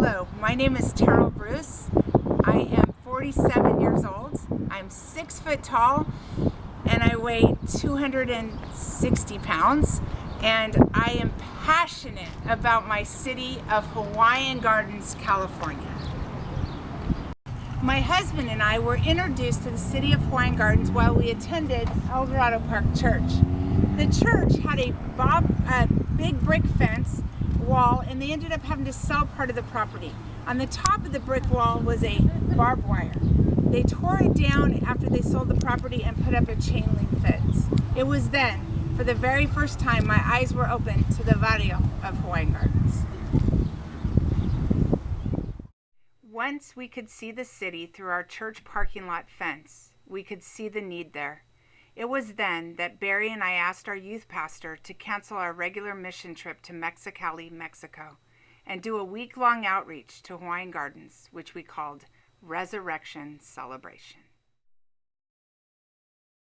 Hello, my name is Terryl Bruce. I am 47 years old. I'm 6 foot tall and I weigh 260 pounds. And I am passionate about my city of Hawaiian Gardens, California. My husband and I were introduced to the city of Hawaiian Gardens while we attended El Dorado Park Church. The church had a big brick fence wall, and they ended up having to sell part of the property. On the top of the brick wall was a barbed wire. They tore it down after they sold the property and put up a chain link fence. It was then, for the very first time, my eyes were opened to the value of Hawaiian Gardens. Once we could see the city through our church parking lot fence, we could see the need there. It was then that Barry and I asked our youth pastor to cancel our regular mission trip to Mexicali, Mexico, and do a week-long outreach to Hawaiian Gardens, which we called Resurrection Celebration.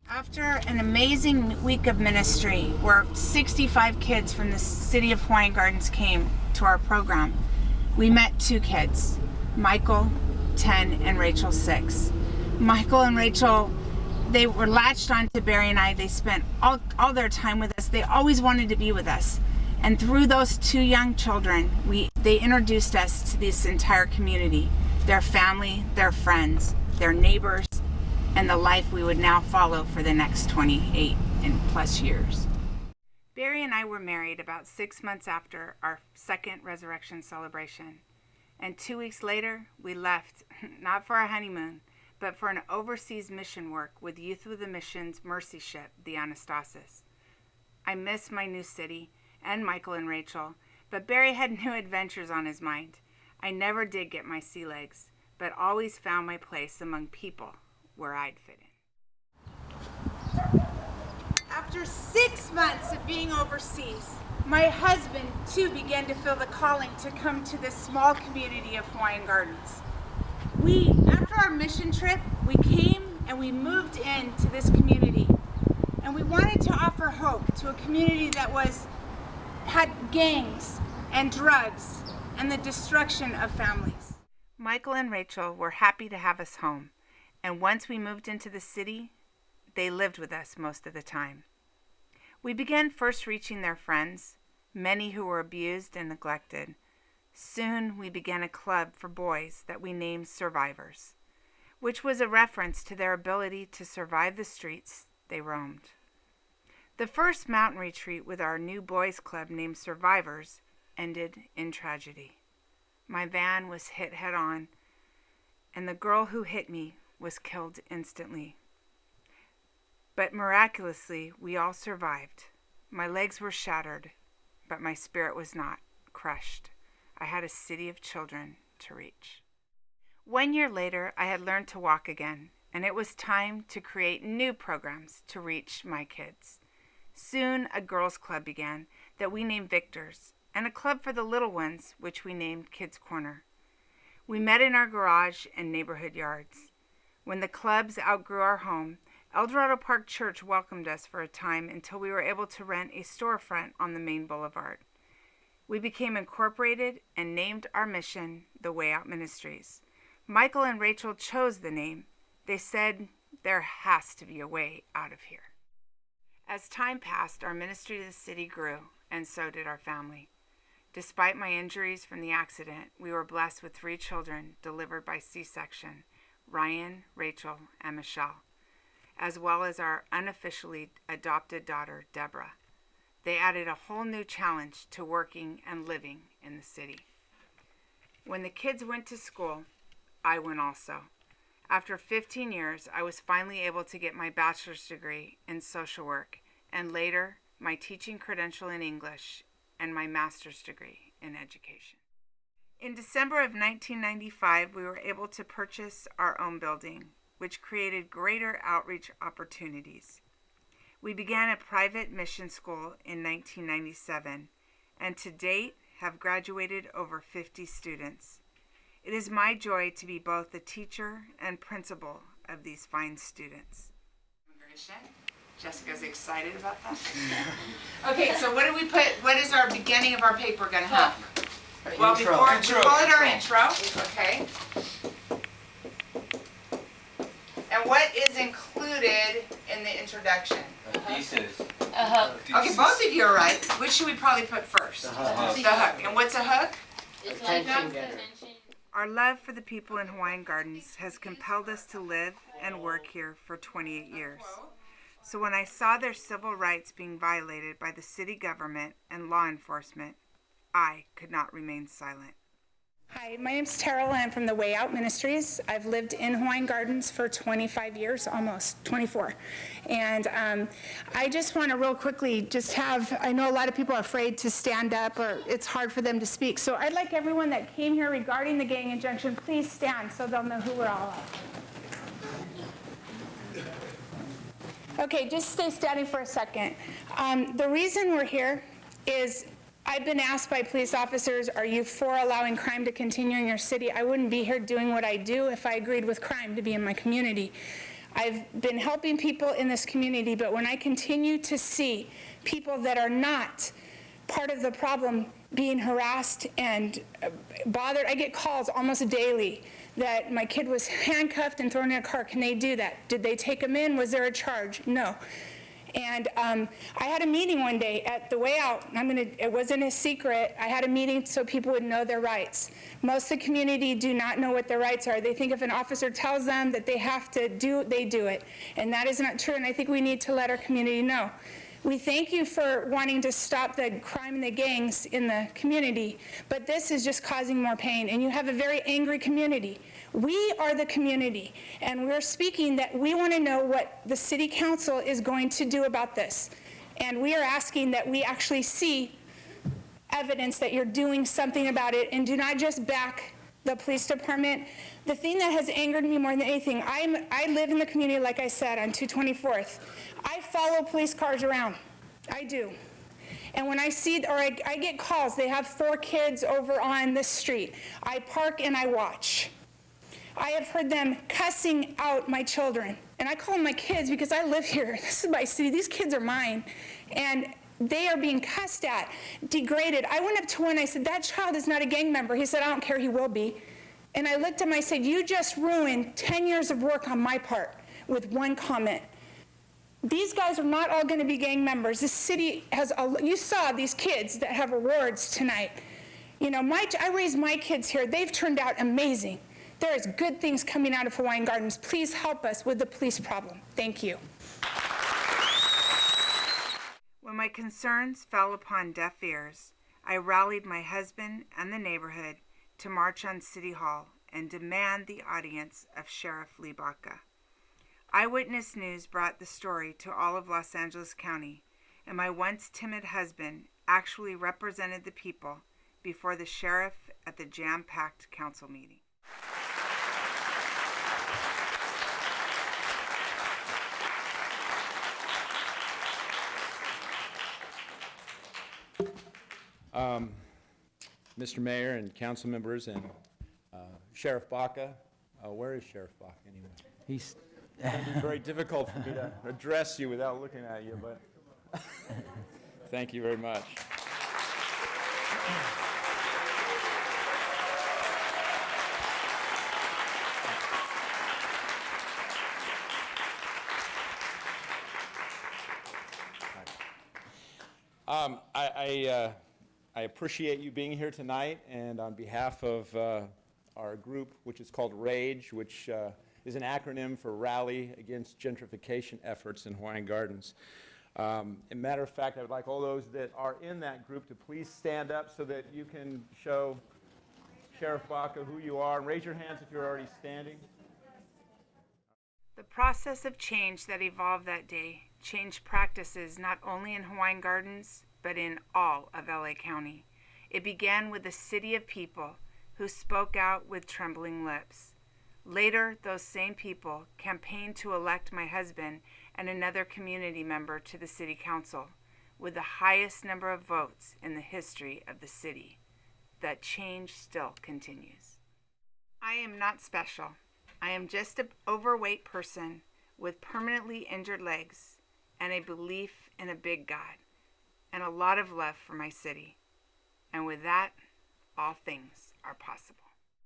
After an amazing week of ministry where 65 kids from the city of Hawaiian Gardens came to our program, we met two kids, Michael, 10, and Rachel, 6. Michael and Rachel, they were latched on to Barry and I. They spent all their time with us. They always wanted to be with us. And through those two young children, they introduced us to this entire community, their family, their friends, their neighbors, and the life we would now follow for the next 28 and plus years. Barry and I were married about 6 months after our second resurrection celebration. And 2 weeks later, we left, not for our honeymoon, but for an overseas mission work with Youth with a Mission's Mercy Ship, the Anastasis. I miss my new city and Michael and Rachel, but Barry had new adventures on his mind. I never did get my sea legs, but always found my place among people where I'd fit in. After 6 months of being overseas, my husband too began to feel the calling to come to this small community of Hawaiian Gardens. After our mission trip, we came and we moved into this community, and we wanted to offer hope to a community that had gangs and drugs and the destruction of families. Michael and Rachel were happy to have us home, and once we moved into the city, they lived with us most of the time. We began first reaching their friends, many who were abused and neglected. Soon we began a club for boys that we named Survivors, which was a reference to their ability to survive the streets they roamed. The first mountain retreat with our new boys club named Survivors ended in tragedy. My van was hit head-on, and the girl who hit me was killed instantly. But miraculously, we all survived. My legs were shattered, but my spirit was not crushed. I had a city of children to reach. 1 year later, I had learned to walk again, and it was time to create new programs to reach my kids. Soon, a girls' club began that we named Victors, and a club for the little ones, which we named Kids Corner. We met in our garage and neighborhood yards. When the clubs outgrew our home, El Dorado Park Church welcomed us for a time until we were able to rent a storefront on the main boulevard. We became incorporated and named our mission The Way Out Ministries. Michael and Rachel chose the name. They said, there has to be a way out of here. As time passed, our ministry to the city grew, and so did our family. Despite my injuries from the accident, we were blessed with 3 children delivered by C-section, Ryan, Rachel, and Michelle, as well as our unofficially adopted daughter, Deborah. They added a whole new challenge to working and living in the city. When the kids went to school, I went also. After 15 years, I was finally able to get my bachelor's degree in social work, and later my teaching credential in English and my master's degree in education. In December of 1995, we were able to purchase our own building, which created greater outreach opportunities. We began a private mission school in 1997, and to date have graduated over 50 students. It is my joy to be both the teacher and principal of these fine students. Jessica's excited about that. Okay, so what do we put? What is our beginning of our paper going to have? Well, before we call it our intro, okay. And what is included in the introduction? Thesis. Okay, both of you are right. Which should we probably put first? The hook. And what's a hook? It's like attention. Our love for the people in Hawaiian Gardens has compelled us to live and work here for 28 years. So when I saw their civil rights being violated by the city government and law enforcement, I could not remain silent. Hi, my name's Terryl and I'm from the Way Out Ministries. I've lived in Hawaiian Gardens for 25 years, almost 24. And I just want to real quickly I know a lot of people are afraid to stand up or it's hard for them to speak. So I'd like everyone that came here regarding the gang injunction, please stand so they'll know who we're all at. Okay, just stay standing for a second. The reason we're here is I've been asked by police officers, are you for allowing crime to continue in your city? I wouldn't be here doing what I do if I agreed with crime to be in my community. I've been helping people in this community, but when I continue to see people that are not part of the problem being harassed and bothered, I get calls almost daily that my kid was handcuffed and thrown in a car. Can they do that? Did they take him in? Was there a charge? No. And I had a meeting one day at the Way Out. It wasn't a secret. I had a meeting so people would know their rights. Most of the community do not know what their rights are. They think if an officer tells them that they have to do, they do it. And that is not true, and I think we need to let our community know. We thank you for wanting to stop the crime and the gangs in the community, but this is just causing more pain, and you have a very angry community. We are the community, and we're speaking that we want to know what the city council is going to do about this. And we are asking that we actually see evidence that you're doing something about it and do not just back the police department. The thing that has angered me more than anything, I live in the community, like I said, on 224th. I follow police cars around. I do. And when I see, or I get calls, they have 4 kids over on this street. I park and I watch. I have heard them cussing out my children. And I call them my kids because I live here. This is my city. These kids are mine. And they are being cussed at, degraded. I went up to one, I said, that child is not a gang member. He said, I don't care, he will be. And I looked at him, I said, you just ruined 10 years of work on my part with one comment. These guys are not all going to be gang members. This city has, you saw these kids that have awards tonight. You know, I raised my kids here. They've turned out amazing. There is good things coming out of Hawaiian Gardens. Please help us with the police problem. Thank you. When my concerns fell upon deaf ears, I rallied my husband and the neighborhood to march on City Hall and demand the audience of Sheriff Lee Baca. Eyewitness News brought the story to all of Los Angeles County, and my once timid husband actually represented the people before the sheriff at the jam-packed council meeting. Mr. Mayor and council members and Sheriff Baca. Where is Sheriff Baca anyway? He's It's very difficult for me to address you without looking at you, but thank you very much. I appreciate you being here tonight, and on behalf of our group, which is called RAGE, which is an acronym for Rally Against Gentrification Efforts in Hawaiian Gardens. As a matter of fact, I would like all those that are in that group to please stand up so that you can show Sheriff Baca who you are. Raise your hands if you're already standing. The process of change that evolved that day changed practices not only in Hawaiian Gardens, but in all of LA County. It began with a city of people who spoke out with trembling lips. Later, those same people campaigned to elect my husband and another community member to the city council, with the highest number of votes in the history of the city. That change still continues. I am not special. I am just an overweight person with permanently injured legs and a belief in a big God and a lot of love for my city. And with that, all things are possible.